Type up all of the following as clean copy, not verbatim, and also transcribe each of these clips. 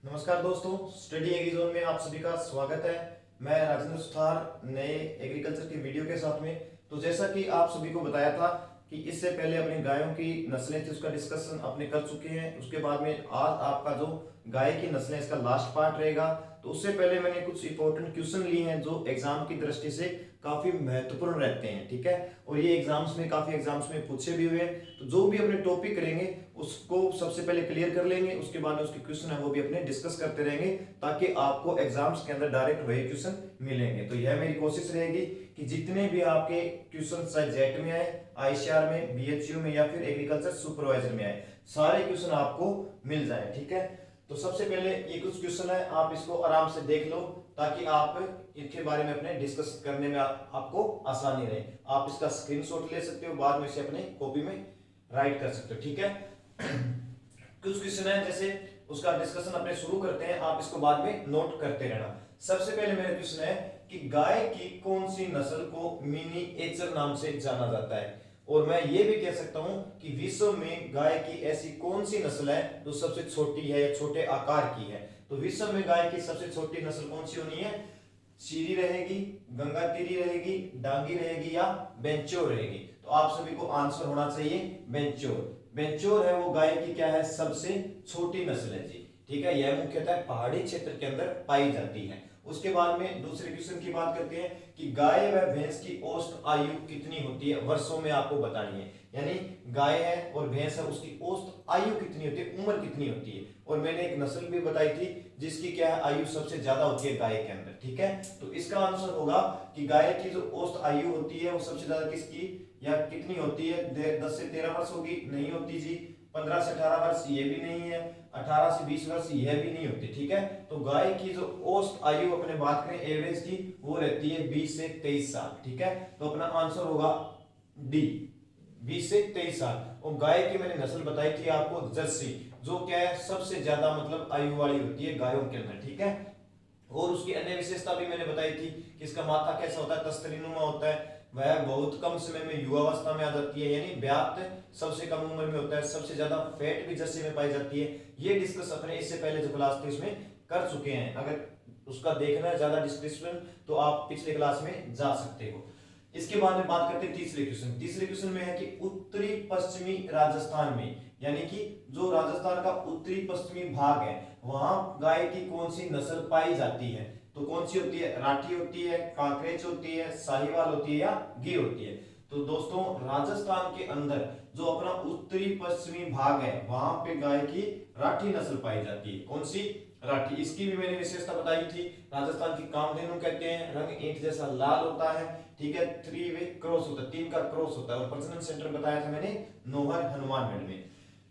नमस्कार दोस्तों, study agree zone में आप सभी का स्वागत है। मैं राजेंद्र सुथार नए एग्रीकल्चर की वीडियो के साथ में। तो जैसा कि आप सभी को बताया था कि इससे पहले अपनी गायों की नस्लें थी उसका डिस्कशन अपने कर चुके हैं। उसके बाद में आज आपका जो गाय की नस्लें इसका लास्ट पार्ट रहेगा। तो उससे पहले मैंने कुछ इंपॉर्टेंट क्वेश्चन लिए हैं जो एग्जाम की दृष्टि से काफी महत्वपूर्ण रहते हैं, ठीक है। और ये काफी एग्जाम्स में पूछे भी हुए हैं। तो जो भी अपने टॉपिक करेंगे उसको सबसे पहले क्लियर कर लेंगे, उसके बाद में उसके क्वेश्चन है वो भी अपने डिस्कस करते रहेंगे ताकि आपको एग्जाम्स के अंदर डायरेक्ट वही क्वेश्चन मिलेंगे। तो यह मेरी कोशिश रहेगी कि जितने भी आपके क्वेश्चन चाहे जेट में आए, आईसीआर में, बीएचयू में या फिर एग्रीकल्चर सुपरवाइजर में आए, सारे क्वेश्चन आपको मिल जाए, ठीक है। तो सबसे पहले ये कुछ क्वेश्चन है, आप इसको आराम से देख लो ताकि आप इनके बारे में अपने डिस्कस करने में आपको आसानी रहे। आप इसका स्क्रीनशॉट ले सकते हो, बाद में इसे अपने कॉपी में राइट कर सकते हो, ठीक है। कुछ क्वेश्चन है जैसे उसका डिस्कशन अपने शुरू करते हैं, आप इसको बाद में नोट करते रहना। सबसे पहले मेरा क्वेश्चन है कि गाय की कौन सी नस्ल को मिनिएचर नाम से जाना जाता है। और मैं ये भी कह सकता हूं कि विश्व में गाय की ऐसी कौन सी नस्ल है जो सबसे छोटी है या छोटे आकार की है। तो विश्व में गाय की सबसे छोटी नस्ल कौन सी होनी है? सीरी रहेगी, गंगातीरी रहेगी, डांगी रहेगी या बेंचोर रहेगी। तो आप सभी को आंसर होना चाहिए बेंचोर। बेंचोर है वो गाय की क्या है? सबसे छोटी नस्ल है जी, ठीक है। यह मुख्यतः पहाड़ी क्षेत्र के अंदर पाई जाती है। उसके बाद में दूसरे क्वेश्चन की बात करते हैं कि गाय व भैंस की औसत आयु कितनी होती है, वर्षों में आपको बतानी है। यानी गाय है और भैंस है, उसकी औसत आयु कितनी होती है, उम्र कितनी होती है। और मैंने एक नस्ल भी बताई थी जिसकी क्या है, आयु सबसे ज्यादा होती है गाय के अंदर, ठीक है। तो इसका आंसर होगा कि गाय की जो औसत आयु होती है वो सबसे ज्यादा किसकी या कितनी होती है? 10 से 13 वर्ष होगी? नहीं होती जी। 15 से 18 वर्ष ये भी नहीं है। 18 से 20 वर्ष यह भी नहीं होती, ठीक है। तो गाय की जो औसत आयु अपने बात करें एवरेज की, वो रहती है 20 से 23 साल, ठीक है। तो अपना आंसर होगा डी, 20 से 23 साल। और गाय की मैंने नस्ल बताई थी आपको जर्सी, जो क्या है सबसे ज्यादा मतलब आयु वाली होती है गायों के अंदर, ठीक है। और उसकी अन्य विशेषता भी मैंने बताई थी कि इसका माथा कैसा होता है? तस्तरीनुमा होता है। वह बहुत कम समय में युवावस्था में आ जाती है, यानी ब्यात सबसे कम उम्र में होता है। सबसे ज्यादा फैट भी जर्सी में पाई जाती है। ये डिस्कस अपने इससे पहले जो क्लास थी उसमें कर चुके हैं। अगर उसका देखना है ज्यादा डिस्क्रिप्शन तो आप पिछले क्लास में जा सकते हो। इसके बाद में बात करते हैं तीसरे क्वेश्चन। तीसरे क्वेश्चन में है कि उत्तरी पश्चिमी राजस्थान में, यानी कि जो राजस्थान का उत्तरी पश्चिमी भाग है, वहां गाय की कौन सी नस्ल पाई जाती है। तो कौन सी होती है? राठी होती है, कांकरेज होती है, साहिवाल होती है या गिर होती है। तो दोस्तों राजस्थान के अंदर जो अपना उत्तरी पश्चिमी भाग है वहां पे गाय की राठी नस्ल पाई जाती है। कौन सी? राठी। इसकी भी मैंने विशेषता बताई थी। राजस्थान की कामधेनु कहते हैं, रंग ईंट जैसा लाल होता है, ठीक है। 3 वे क्रॉस होता है, 3 का क्रॉस होता है। और प्रजनन सेंटर बताया था मैंने नोहर हनुमानगढ़ में।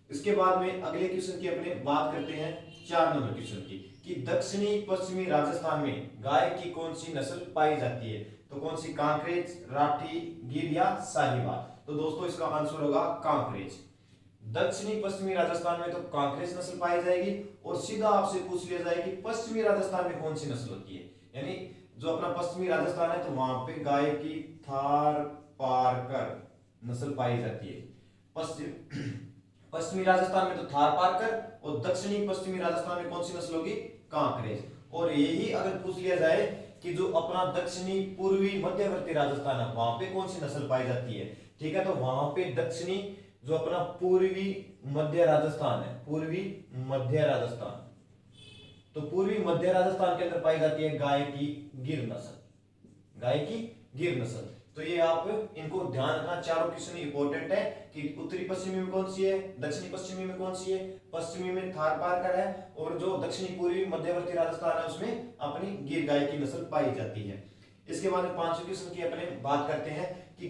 इसके बाद में अगले क्वेश्चन की अपने बात करते हैं 4 नंबर क्वेश्चन की कि दक्षिणी पश्चिमी राजस्थान में गाय की कौन सी नस्ल पाई जाती है। तो कौन सी? कांकरेज, राठी, गिर या साहिवाल। तो दोस्तों इसका आंसर होगा कांकरेज। दक्षिणी पश्चिमी राजस्थान में तो कांकरेज नस्ल पाई जाएगी। और सीधा आपसे पूछ लिया जाए कि पश्चिमी राजस्थान में कौन सी नस्ल होती है, यानी जो अपना पश्चिमी राजस्थान है तो वहां पे गाय की थार पारकर नस्ल पाई जाती है। पश्चिमी राजस्थान में तो थार पारकर और दक्षिणी पश्चिमी राजस्थान में कौन सी नस्ल होगी? कांकरेज। और यही अगर पूछ लिया जाए कि जो अपना दक्षिणी पूर्वी मध्यवर्ती राजस्थान है वहां पे कौन सी नस्ल पाई जाती है, ठीक है। तो वहां पे दक्षिणी जो अपना पूर्वी मध्य राजस्थान है, पूर्वी मध्य राजस्थान, तो पूर्वी मध्य राजस्थान के अंदर पाई जाती है गाय की गिर नस्ल, गाय की गिर नस्ल। तो ये आप इनको ध्यान रखना, चारों क्वेश्चन इंपॉर्टेंट है कि उत्तरी पश्चिमी में कौन सी है, दक्षिणी पश्चिमी में कौन सी है। पश्चिमी में थार पारकर है और जो दक्षिणी पूर्वी मध्यवर्ती राजस्थान है उसमें अपनी गिर गाय की नस्ल पाई जाती है। इसके बाद में 5वें क्वेश्चन की अपने बात करते हैं कि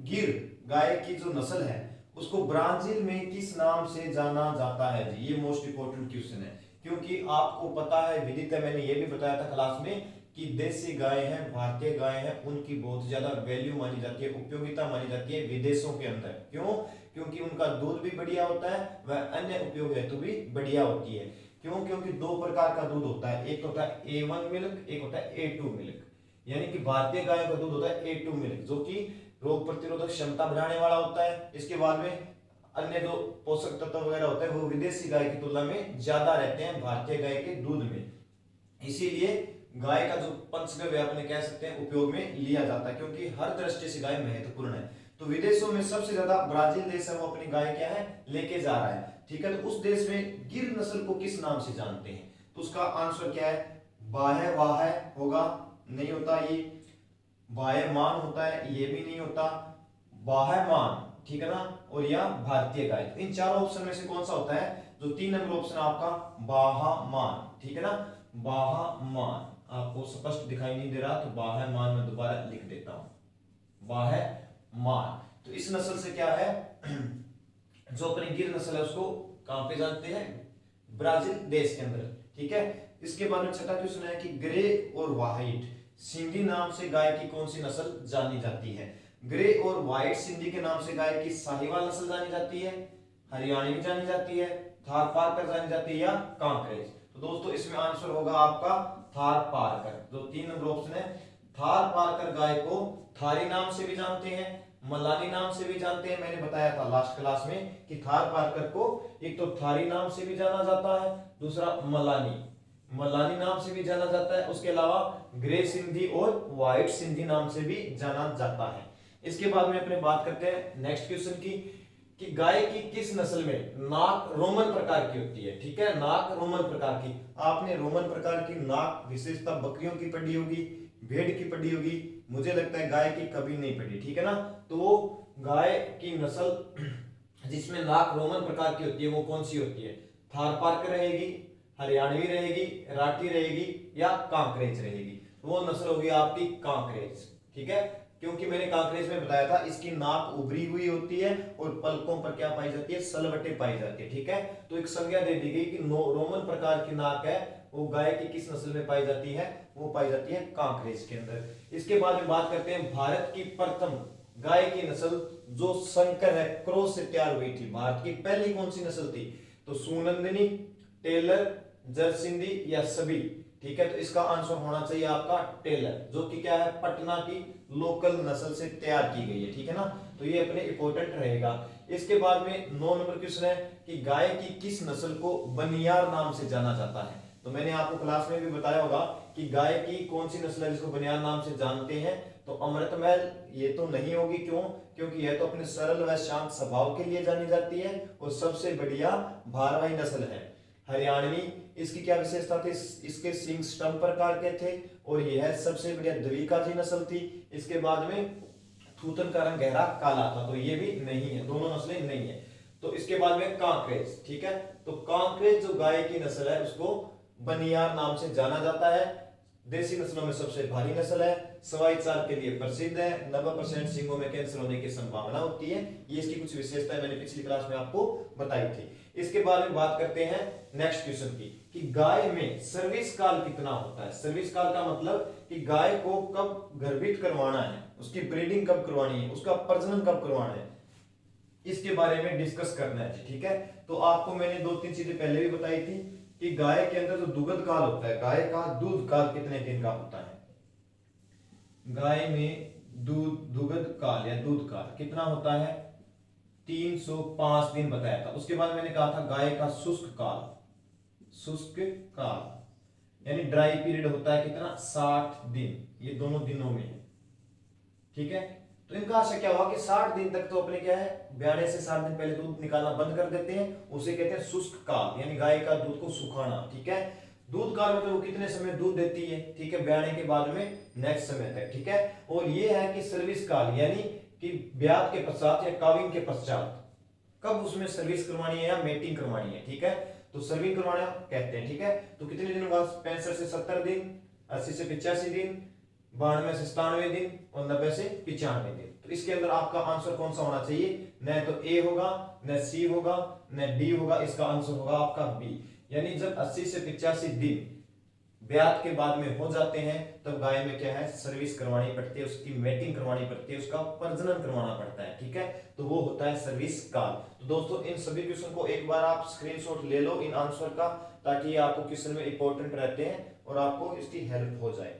गिर गाय की जो नस्ल है उसको ब्राजील में किस नाम से जाना जाता है जी। ये मोस्ट इंपोर्टेंट क्वेश्चन है क्योंकि आपको पता है, विदित है, मैंने ये भी बताया था क्लास में कि देसी गाय है, भारतीय गाय है, उनकी बहुत ज्यादा वैल्यू मानी जाती है, उपयोगिता मानी जाती है विदेशों के अंदर। क्यों? क्योंकि उनका दूध भी बढ़िया होता है, वह अन्य उपयोग हेतु भी बढ़िया होती है। क्यों? क्योंकि 2 प्रकार का दूध होता है, एक होता है A1 मिल्क, एक होता है A2 मिल्क। यानी कि भारतीय गाय का दूध होता है A2 मिल्क जो कि रोग प्रतिरोधक क्षमता बढ़ाने वाला होता है। इसके बाद में अन्य जो पोषक तत्व वगैरह होते हैं वो विदेशी गाय की तुलना में ज्यादा रहते हैं भारतीय गाय के दूध में। इसीलिए गाय का जो पंचगव्य अपने कह सकते हैं उपयोग में लिया जाता है, क्योंकि हर दृष्टि से गाय महत्वपूर्ण है। तो विदेशों में सबसे ज्यादा ब्राजील देश है वो अपनी गाय क्या है लेके जा रहा है, ठीक है। तो उस देश में गिर नस्ल को किस नाम से जानते हैं? तो उसका आंसर क्या है? बाह्य वाह होगा, नहीं होता ये। बाह्यमान होता है, ये भी नहीं होता। बाह्यमान, ठीक है ना, और या भारतीय गाय। तो इन चारों ऑप्शन में से कौन सा होता है? जो 3 नंबर ऑप्शन आपका बाह्यमान, ठीक है ना, बाह्यमान। आपको स्पष्ट दिखाई नहीं दे रहा तो बाह्यमान में दोबारा लिख देता हूं, बाह्यमान। तो इस नस्ल से क्या है जो अपनी गिर नस्ल है उसको कहां पे जानते हैं? ब्राजील देश के अंदर, ठीक है। इसके बाद में छठा क्वेश्चन है कि ग्रे और व्हाइट सिंधी नाम से गाय की कौन सी नस्ल जानी जाती है? ग्रे और व्हाइट सिंधी के नाम से गाय की साहिवाल नस्ल जानी जाती है, हरियाणवी जानी जाती है, थार पारकर जानी जाती है, या कांकरेज? तो दोस्तों इसमें आंसर होगा आपका थार पारकर। जो 3 नंबर ऑप्शन है, थार पारकर गाय को थारी नाम से भी जानते हैं, मलानी नाम से भी जानते हैं। मैंने बताया था लास्ट क्लास में कि थार पारकर को एक तो थारी नाम से भी जाना जाता है, दूसरा मलानी नाम से भी जाना जाता है, उसके अलावा ग्रे सिंधी और व्हाइट सिंधी नाम से भी जाना जाता है। इसके बाद में अपने बात करते हैं नेक्स्ट क्वेश्चन की कि गाय की किस नस्ल में नाक रोमन प्रकार की होती है? ठीक है, नाक रोमन प्रकार की। आपने रोमन प्रकार की नाक विशेषता बकरियों की पढ़ी होगी, भेड़ की पढ़ी होगी, मुझे लगता है गाय की कभी नहीं पढ़ी, ठीक है ना। तो गाय की नस्ल जिसमें नाक रोमन प्रकार की होती है वो कौन सी होती है? थार पारकर रहेगी, हरियाणवी रहेगी, राठी रहेगी, या कांकरेज रहेगी? वो नस्ल होगी आपकी कांकरेज, ठीक है। क्योंकि मैंने कांकरेज में बताया था इसकी नाक उभरी हुई होती है और पलकों पर क्या पाई जाती है? सलवटें पाई जाती है, ठीक है। तो एक संज्ञा दे दी गई कि रोमन प्रकार की नाक है वो गाय की किस नस्ल में पाई जाती है? वो पाई जाती है कांकरेज के अंदर। इसके बाद में बात करते हैं भारत की प्रथम गाय की नस्ल जो संकर है, क्रॉस से तैयार हुई थी। भारत की पहली कौन सी नस्ल थी? तो सुनंदिनी, टेलर, जरसिंधी, या सभी, ठीक है। तो इसका आंसर होना चाहिए आपका टेलर, जो कि क्या है? पटना की लोकल नस्ल से तैयार की गई है, ठीक है ना। तो ये अपने इंपॉर्टेंट रहेगा। इसके बाद में 9 नंबर क्वेश्चन है कि गाय की किस नस्ल को बनियार नाम से जाना जाता है? तो मैंने आपको क्लास में भी बताया होगा कि गाय की कौन सी नस्ल है जिसको बनियार नाम से जानते हैं। तो अमृतमहल ये तो नहीं होगी, क्यों? क्योंकि यह तो अपने सरल व शांत स्वभाव के लिए जानी जाती है और सबसे बढ़िया भारवाही नस्ल है। हरियाणवी, इसकी क्या विशेषता थी? इसके सींग स्टंप प्रकार के थे और यह सबसे बढ़िया द्विकाजी नस्ल थी। इसके बाद में थूथन का रंग गहरा काला था, तो ये भी नहीं है, दोनों नस्लें नहीं है। तो इसके बाद में कांकरेज, ठीक है। तो कांकरेज जो गाय की नस्ल है उसको बनियार नाम से जाना जाता है। देसी नस्लों में सबसे भारी नस्ल है, सवाई चाल के लिए प्रसिद्ध है, 90% सींगों में कैंसर होने की संभावना होती है। ये इसकी कुछ विशेषताएं मैंने पिछली क्लास में आपको बताई थी। इसके बाद में बात करते हैं नेक्स्ट क्वेश्चन की कि गाय में सर्विस काल कितना होता है? सर्विस काल का मतलब कि गाय को कब गर्भित करवाना है, उसकी ब्रीडिंग कब करवानी है, उसका प्रजनन कब करवाना है, इसके बारे में डिस्कस करना है, ठीक है। तो आपको मैंने 2-3 चीजें पहले भी बताई थी कि गाय के अंदर जो दुग्ध काल होता है, गाय का दूध काल कितने दिन का होता है? गाय में दुग्ध काल या दूध काल कितना होता है? 305 दिन बताया था। उसके बाद मैंने कहा था गाय का शुष्क काल यानी ड्राई पीरियड होता है कितना? 60 दिन। ये दोनों दिनों में है, ठीक है। तो इनका आशय क्या हुआ कि 60 दिन तक तो अपने क्या है ब्याने से 60 दिन पहले दूध निकालना बंद कर देते हैं, उसे कहते हैं शुष्क काल, यानी गाय का दूध को सुखाना, ठीक है। दूध काल मतलब वो कितने समय दूध देती है, ठीक है, ब्याने के बाद में नेक्स्ट समय तक, ठीक है। और ये है कि सर्विस काल यानी कि ब्याह के पश्चात या काविंग के पश्चात कब उसमें सर्विस करवानी है या मेटिंग करवानी है, ठीक है। तो सर्विंग करवाना कहते हैं, ठीक है। तो कितने दिन बाद? 65 से 70 दिन, 80 से 85 दिन, 92 से 97 दिन और 90 से 95 दिन। तो इसके अंदर आपका आंसर कौन सा होना चाहिए? न तो ए होगा, न सी होगा, न डी होगा, इसका आंसर होगा आपका बी। यानी जब 80 से 85 दिन ब्याह के बाद में हो जाते हैं तब गाय में क्या है? सर्विस करवानी पड़ती है, उसकी मेटिंग करवानी पड़ती है, उसका प्रजनन करवाना पड़ता है, ठीक है। तो वो होता है सर्विस काल। तो दोस्तों इन सभी क्वेश्चन को एक बार आप स्क्रीनशॉट ले लो इन आंसर का, ताकि आपको क्वेश्चन में इंपॉर्टेंट रहते हैं और आपको इसकी हेल्प हो जाए।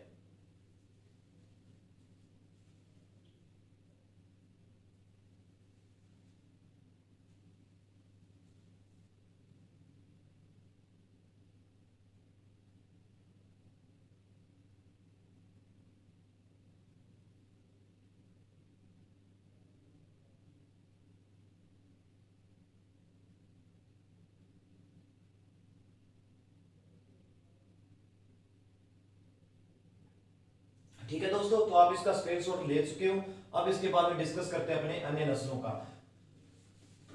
दोस्तों, तो आप इसका स्क्रीनशॉट ले चुके हो। अब इसके बाद में डिस्कस करते हैं अपने अन्य नस्लों का।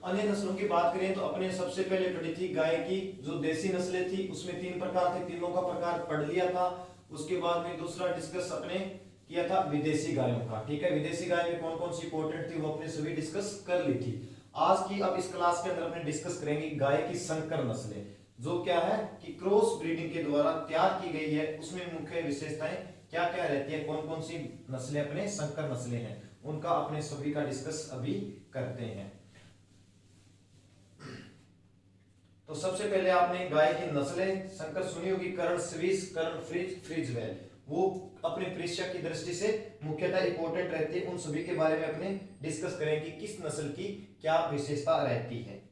अन्य नस्लों की बात करें तो अपने सबसे पहले पढ़ी थी गाय की जो देसी नस्लें थी, उसमें 3 प्रकार थे, तीनों का प्रकार पढ़ लिया था। उसके बाद में दूसरा डिस्कस अपने किया था विदेशी गायों का। ठीक है, विदेशी गाय में कौन कौन सी इंपॉर्टेंट थी वो अपने सभी डिस्कस कर ली थी। आज की अब इस क्लास के अंदर अपने डिस्कस करेंगे गाय की संकर नस्लें, जो क्या है कि क्रॉस ब्रीडिंग के द्वारा तैयार की गई है। उसमें मुख्य विशेषताएं क्या क्या रहती है, कौन कौन सी नस्लें अपने संकर नस्लें हैं, उनका अपने सभी का डिस्कस अभी करते हैं। तो सबसे पहले आपने गाय की नस्लें संकर सुनी होगी, कर्ण स्विस, कर्ण फ्रीज, फ्रीजवेल। वो अपने परीक्षा की दृष्टि से मुख्यतः इंपॉर्टेंट रहती है। उन सभी के बारे में अपने डिस्कस करेंगे किस नस्ल की क्या विशेषता रहती है।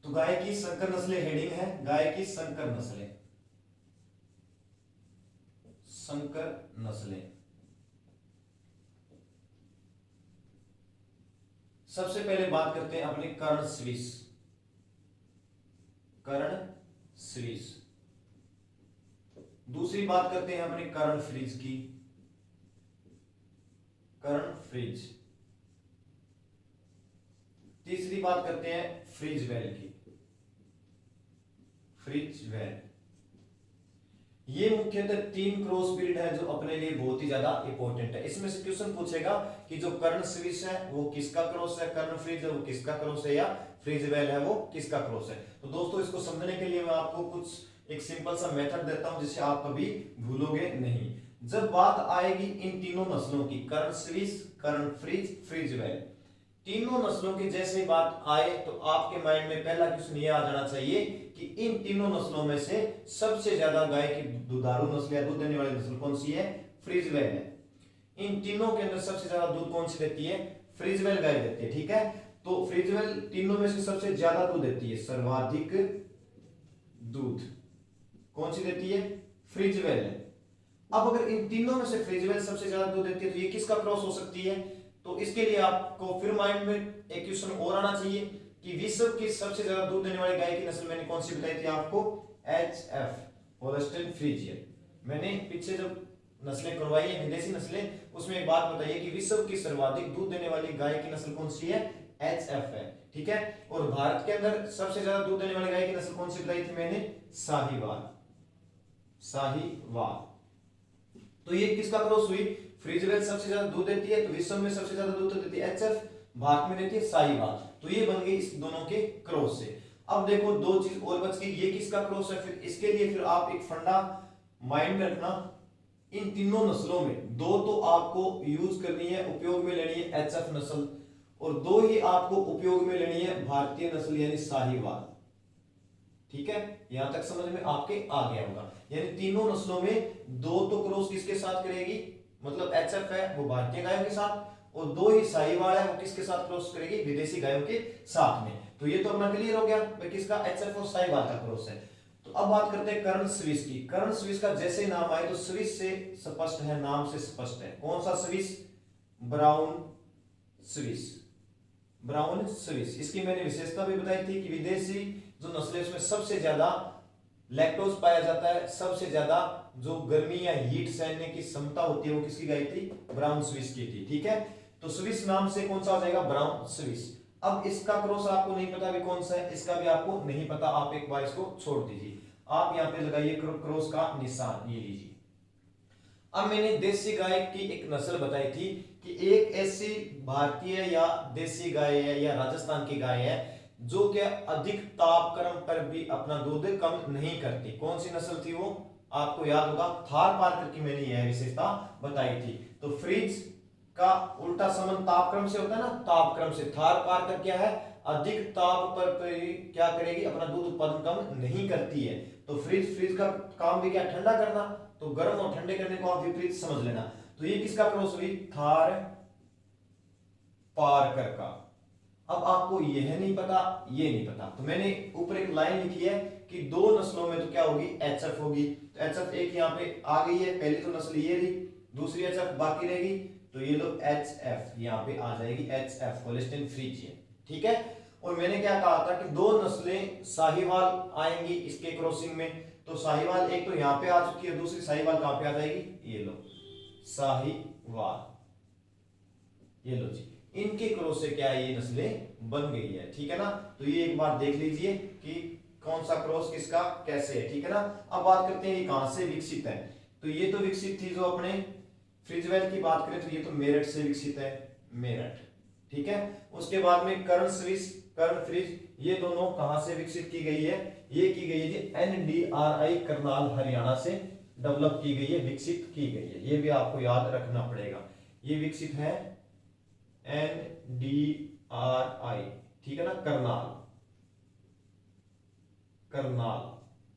तो गाय की संकर नस्लें हेडिंग है, गाय की संकर नस्लें, संकर नस्लें। सबसे पहले बात करते हैं अपने कर्ण स्विस, कर्ण स्विस। दूसरी बात करते हैं अपने कर्ण फ्रीज की, कर्ण फ्रीज। तीसरी बात करते हैं फ्रीजवेल की, फ्रीजवेल। ये मुख्यतः 3 क्रॉस ब्रीड है जो अपने लिए बहुत ही ज्यादा इंपॉर्टेंट है। इसमें से क्वेश्चन पूछेगा कि जो कर्ण स्विस है वो किसका क्रॉस है, कर्ण फ्रीज है वो किसका क्रॉस है, या फ्रीजवेल है वो किसका क्रॉस है। तो दोस्तों इसको समझने के लिए मैं आपको कुछ एक सिंपल सा मेथड देता हूं जिसे आप कभी भूलोगे नहीं। जब बात आएगी इन तीनों नस्लों की, कर्ण स्विस, कर्ण फ्रीज, फ्रीजवेल, तीनों नस्लों की जैसे बात आए तो आपके माइंड में पहला क्वेश्चन ये आ जाना चाहिए कि इन तीनों नस्लों में से सबसे ज्यादा गाय की दुधारू नस्ल या दूध देने वाली नस्ल कौन सी है, फ्रीजवेल है। इन तीनों के अंदर सबसे ज्यादा दूध कौन सी देती है, फ्रीजवेल गाय देती है। ठीक है, तो फ्रीजवेल तीनों में से सबसे ज्यादा दूध देती है, सर्वाधिक दूध कौन सी देती है, फ्रीजवेल है। अब अगर इन तीनों में से फ्रीजवेल सबसे ज्यादा दूध देती है तो ये किसका क्रॉस हो सकती है। तो इसके लिए आपको फिर माइंड में एक क्वेश्चन और आना चाहिए कि विश्व की सबसे ज्यादा दूध देने वाली गाय की नस्ल मैंने कौन सी बताई थी आपको, HF, होल्स्टीन फ्रीजियन। मैंने पीछे जब नस्लें करवाई है विदेशी नस्लें, उसमें एक बात बताइए कि विश्व की सर्वाधिक दूध देने वाली गाय की नस्ल कौन सी है, HF है। ठीक है, और भारत के अंदर सबसे ज्यादा दूध देने वाली गाय की नस्ल कौन सी बताई थी मैंने, साहीवाल, साहीवाल। तो ये किसका क्रॉस हुई, फ्रीजवेल सबसे ज्यादा दूध देती है तो विश्व में सबसे ज्यादा दूध देती है HF, भारत में देती है साहीवाल। तो ये बन गई इस दोनों के क्रॉस से। अब देखो दो चीज और बच गई, ये किसका क्रॉस है। फिर इसके लिए फिर आप एक फंडा माइंड में रखना, इन तीनों नस्लों में दो तो आपको यूज करनी है, उपयोग में लेनी है HF नस्ल, और दो ही आपको उपयोग में लेनी है भारतीय नस्ल यानी साहीवाल। ठीक है, यहां तक समझ में आपके आ गया होगा। यानी तीनों नस्लों में दो तो क्रॉस किसके साथ करेगी, मतलब HF है वो भारतीय गायों के साथ, और दो ही साहीवाल है वो किसके साथ क्रॉस करेगी, विदेशी गायों के साथ में। तो ये तो अपना क्लियर हो गया भाई किसका, HF और साहीवाल का क्रॉस है। तो अब बात करते हैं कर्ण स्विस की। कर्ण स्विस का जैसे नाम आए तो स्विस से स्पष्ट है, नाम से स्पष्ट है। कौन सा Swiss, brown Swiss, brown Swiss. इसकी मैंने विशेषता भी बताई थी कि विदेशी जो नस्लें उसमें सबसे ज्यादा लैक्टोज पाया जाता है, सबसे ज्यादा जो गर्मी या हीट सहने की क्षमता होती है वो किसकी गाय थी, ब्राउन स्विस की थी। ठीक है, तो स्विस नाम से कौन सा हो जाएगा, ब्राउन स्विस। अब इसका क्रॉस आपको नहीं पता भी कौन सा है, इसका भी आपको नहीं पता, आप एक बार इसको छोड़ दीजिए। आप यहाँ पे लगाइए क्रॉस का निशान, ये लीजिए। अब मैंने देसी गाय की एक नस्ल बताई थी कि एक ऐसी भारतीय या देसी गाय है या राजस्थान की गाय है जो कि अधिक तापक्रम पर भी अपना दूध कम नहीं करती। कौन सी नस्ल थी वो, आपको याद होगा, थार पारकर की मैंने यह विशेषता बताई थी। तो फ्रीज का उल्टा संबंध तापक्रम से होता है ना, तापक्रम से। थार पारकर क्या है, अधिक ताप पर क्या करेगी, अपना दूध उत्पादन कम नहीं करती है। तो फ्रीज का काम भी क्या, ठंडा करना। तो गर्म और ठंडे करने को आप विपरीत समझ लेना। तो ये किसका क्रॉस हुई, थार पारकर का। अब आपको यह नहीं पता, ये नहीं पता, तो मैंने ऊपर एक लाइन लिखी है कि दो नस्लों में तो क्या होगी, HF होगी। तो HF एक यहाँ पे आ गई है, पहली तो नस्ल ये रही, दूसरी HF बाकी रहेगी, तो ये लो HF यहाँ पे आ जाएगी, HF होल्स्टीन फ्रीजियन। ठीक है, और मैंने क्या कहा था कि दो नस्लें साहिवाल आएंगी इसके क्रॉसिंग में। तो साहिवाल एक तो यहाँ पे आ चुकी है, दूसरी साहिवाल कहां पे आ जाएगी, ये लो साहिवाल, ये लो जी, इनके क्रॉस से क्या ये नस्लें बन गई है, ठीक है ना। तो ये एक बार देख लीजिए कि कौन सा क्रॉस किसका कैसे है, ठीक है ना। अब बात करते हैं ये कहां से विकसित है। तो ये तो विकसित थी जो अपने फ्रिजवेल की बात करें तो ये तो मेरठ से विकसित है, मेरठ, ठीक है। उसके बाद में कर्ण स्विस, कर्ण फ्रिज, ये दोनों कहां से विकसित की गई है, ये की गई है जी NDRI करनाल हरियाणा से डेवलप की गई है, विकसित की गई है। ये भी आपको याद रखना पड़ेगा, ये विकसित है NDRI, ठीक है ना, करनाल, करनाल,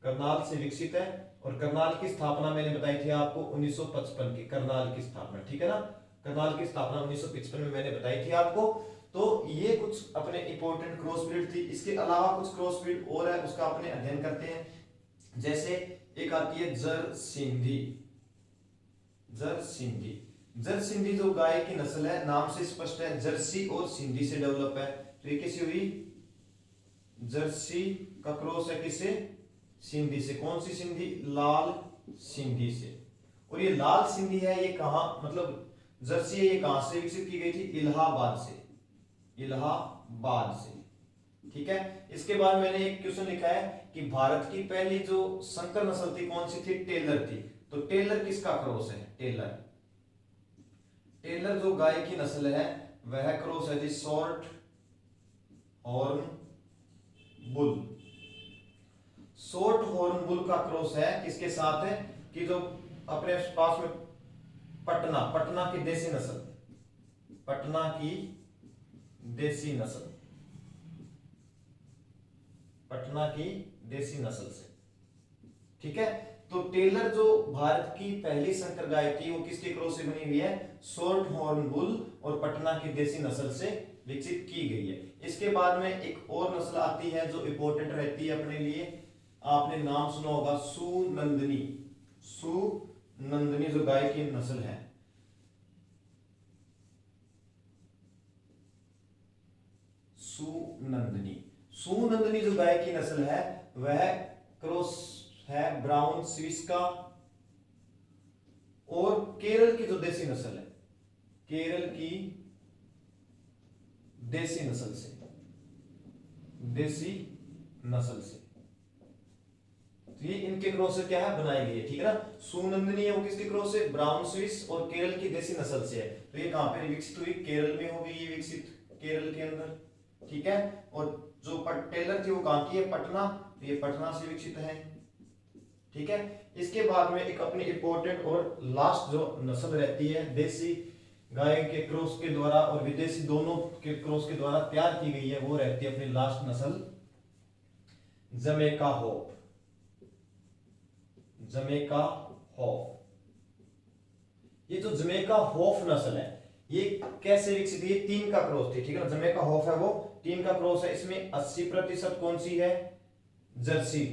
करनाल से विकसित है। और करनाल की स्थापना मैंने बताई थी आपको 1955 की, करनाल की स्थापना, ठीक है ना, करनाल की स्थापना 1955 में मैंने बताई थी आपको। तो ये कुछ अपने इंपॉर्टेंट क्रॉस ब्रीड थी। इसके अलावा कुछ क्रॉस ब्रीड और है, उसका अपने अध्ययन करते हैं। जैसे एक आती है जरसिंधी, जरसिंधी, जरसिंधी जो गाय की नस्ल है, नाम से स्पष्ट है, जर्सी और सिंधी से डेवलप है। तो ये किसी हुई, जर्सी का क्रॉस है किसे, सिंधी से। कौन सी सिंधी, लाल सिंधी से। और ये लाल सिंधी है, ये कहां, मतलब जर्सी है, ये कहां से विकसित की गई थी, इलाहाबाद से, इलाहाबाद से, ठीक है। इसके बाद मैंने एक क्वेश्चन लिखा है कि भारत की पहली जो संकर नस्ल थी कौन सी थी, टेलर थी। तो टेलर किसका क्रॉस है, टेलर, टेलर जो गाय की नस्ल है वह क्रॉस है जी short horn bull, short horn bull का क्रॉस है किसके साथ है, कि जो अपने पास में पटना, पटना की देसी नस्ल, पटना की देसी नस्ल, पटना की देसी नस्ल से, ठीक है। तो टेलर जो भारत की पहली संकर गाय थी वो किसके क्रॉस से बनी हुई है, शॉर्ट हॉर्न बुल और पटना की देसी नस्ल से विकसित की गई है। इसके बाद में एक और नस्ल आती है जो इंपॉर्टेंट रहती है अपने लिए, आपने नाम सुना होगा सुनंदनी, सुनंदनी जो गाय की नस्ल है, सुनंदनी, सुनंदनी जो गाय की नस्ल है वह क्रॉस है ब्राउन स्विस का और केरल की जो देसी नस्ल है, केरल की देसी नस्ल से, देसी नस्ल से। तो ये इनके क्रॉस से क्या है, बनाई गई है, ठीक है ना। सुनंदनी है वो किसके क्रॉस से, ब्राउन स्विस और केरल की देसी नस्ल से है। तो ये कहां पे विकसित हुई, केरल में हो गई ये विकसित, केरल के अंदर, ठीक है। और जो टेलर थी वो कहां की है, पटना, तो ये पटना से विकसित है, ठीक है। इसके बाद में एक अपनी इंपॉर्टेंट और लास्ट जो नस्ल रहती है देसी गाय के क्रॉस के द्वारा और विदेशी दोनों के क्रॉस के द्वारा तैयार की गई है, वो रहती है अपनी लास्ट नस्ल जमैका होप, जमैका होप। ये जो जमैका होप नस्ल है ये कैसे विकसित हुई, तीन का क्रॉस थी, ठीक है ना। जमैका होप है वो तीन का क्रॉस है, इसमें 80% कौन सी है, जर्सी,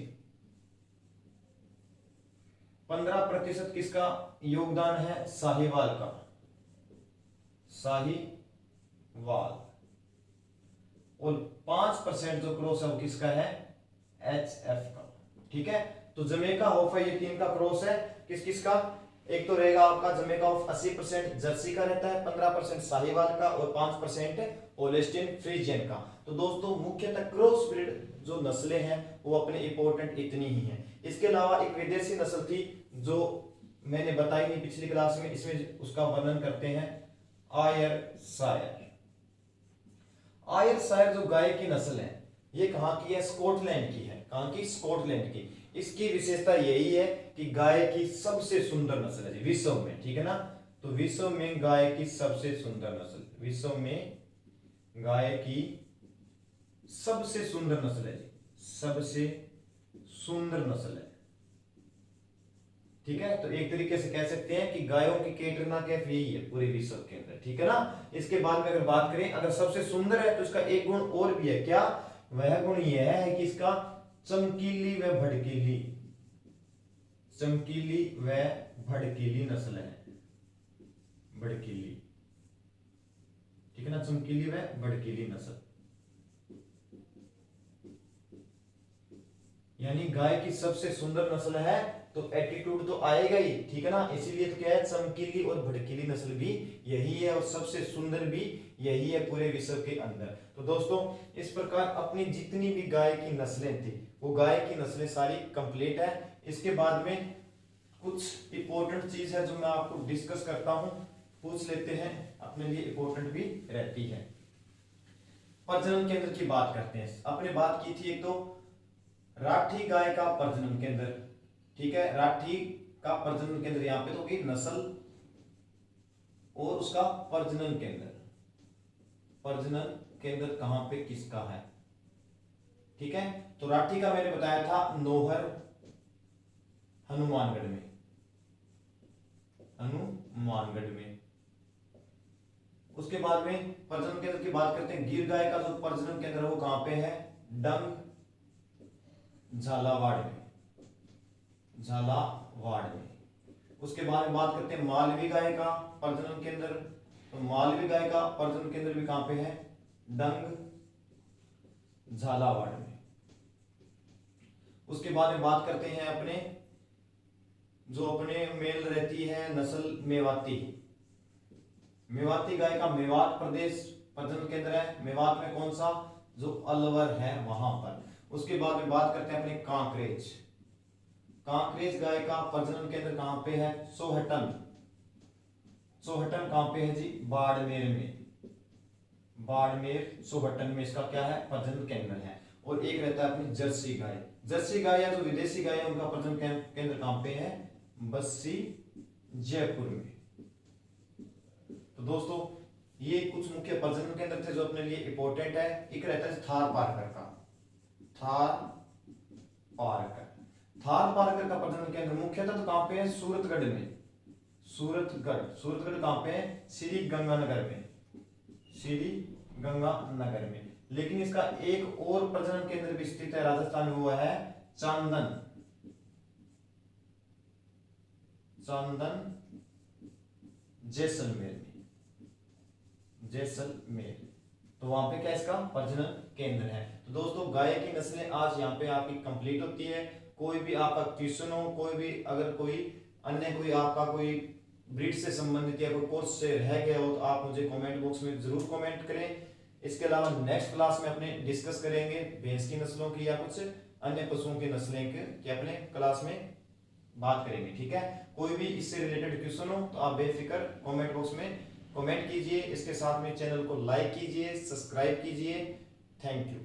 15% किसका योगदान है, साहिवाल का, साहिवाल, और 5% जो क्रॉस है वो किसका है, HF का, ठीक है। तो जमैका होप है ये तीन का क्रॉस है, किस किसका, एक तो रहेगा आपका जमैका होप 80% जर्सी का रहता है, 15% साहिवाल का और 5% होल्स्टीन फ्रीजियन का। तो दोस्तों मुख्यतः क्रॉस ब्रीड जो नस्लें हैं वो अपने इंपॉर्टेंट इतनी ही हैं। इसके अलावा एक विदेशी नस्ल थी जो मैंने बताई नहीं पिछली क्लास में, इसमें उसका वर्णन करते हैं, आयरशायर। आयरशायर जो गाय की नस्ल है ये कहां की है, स्कॉटलैंड की है, कहां की, स्कॉटलैंड की। इसकी विशेषता यही है कि गाय की सबसे सुंदर नस्ल है विश्व में, ठीक है ना। तो विश्व में गाय की सबसे सुंदर नस्ल, विश्व में गाय की सबसे सुंदर नस्ल है, सबसे सुंदर नस्ल है, ठीक है। तो एक तरीके से कह सकते हैं कि गायों की कैटरीना कैफ यही है पूरे विश्व के अंदर, ठीक है ना। इसके बाद में अगर बात करें, अगर सबसे सुंदर है तो इसका एक गुण और भी है, क्या, वह गुण यह है कि इसका चमकीली व भड़कीली, चमकीली व भड़कीली नस्ल है, भड़कीली, ठीक है ना, चमकीली व भड़कीली नस्ल। यानी गाय की सबसे सुंदर नस्ल है तो एटीट्यूड तो आएगा ही, ठीक है ना। इसीलिए तो क्या है, चमकीली और भड़कीली नस्ल भी यही है और सबसे सुंदर भी यही है पूरे विश्व के अंदर। तो दोस्तों इस प्रकार अपनी जितनी भी गाय की नस्लें थी वो गाय की नस्लें सारी कंप्लीट है। इसके बाद में कुछ इंपॉर्टेंट चीज है जो मैं आपको डिस्कस करता हूं, पूछ लेते हैं, अपने लिए इंपॉर्टेंट भी रहती है। प्रजनन केंद्र की बात करते हैं। आपने बात की थी एक तो राठी गाय का प्रजनन केंद्र, ठीक है, राठी का प्रजनन केंद्र यहां पे तो होगी नस्ल और उसका प्रजनन केंद्र। प्रजनन केंद्र कहां पे किसका है, ठीक है। तो राठी का मैंने बताया था नोहर हनुमानगढ़ में, हनुमानगढ़ में। उसके बाद में प्रजनन केंद्र की बात करते हैं, गिर गाय का जो प्रजनन केंद्र है वो कहां पे है, डंग झालावाड़ में, झालावाड़ में। उसके बाद में बात करते हैं मालवी गाय का प्रजनन केंद्र, तो मालवी गाय का प्रजनन केंद्र भी कहां पे है, डंग झालावाड़ में। उसके बाद में बात करते हैं अपने जो अपने मेल रहती है नस्ल मेवाती, मेवाती गाय का मेवात प्रदेश प्रजनन केंद्र है, मेवात में कौन सा, जो अलवर है वहां पर। उसके बाद में बात करते हैं अपने कांकरेज, कांकरेज गाय का प्रजनन केंद्र कहां पे है, सोहटन, सोहटन कहां पे है जी, बाड़मेर में, बाड़मेर सोहटन में इसका क्या है, प्रजनन केंद्र है। और एक रहता है अपनी जर्सी गाय, जर्सी गाय या जो विदेशी गाय है उनका प्रजनन केंद्र कहां पे है, बस्सी जयपुर में। तो दोस्तों ये कुछ मुख्य प्रजनन केंद्र थे जो अपने लिए इंपॉर्टेंट है। एक रहता है थार पारकर का, थार पारकर, थार पारकर का प्रजनन केंद्र मुख्यतः तो कहां पे है, सूरतगढ़ में, सूरतगढ़, सूरतगढ़ कहां पे है, श्री गंगानगर में, श्री गंगानगर में। लेकिन इसका एक और प्रजनन केंद्र भी स्थित है राजस्थान में, वो है चांदन, चांदन जैसलमेर में, जैसलमेर। तो वहां पे क्या इसका प्रजनन केंद्र है। तो दोस्तों गाय की नस्लें आज यहाँ पे आपकी कंप्लीट होती है। कोई भी आपका क्वेश्चन हो, कोई भी अगर कोई अन्य कोई आपका कोई ब्रीड से संबंधित या कोई कोर्स से रह गया हो तो आप मुझे कमेंट बॉक्स में जरूर कमेंट करें। इसके अलावा नेक्स्ट क्लास में अपने डिस्कस करेंगे भैंस की नस्लों की या कुछ अन्य पशुओं की नस्लें की अपने क्लास में बात करेंगे, ठीक है। कोई भी इससे रिलेटेड क्वेश्चन हो तो आप बेफिक्र कमेंट बॉक्स में कमेंट कीजिए। इसके साथ में चैनल को लाइक कीजिए, सब्सक्राइब कीजिए। Thank you.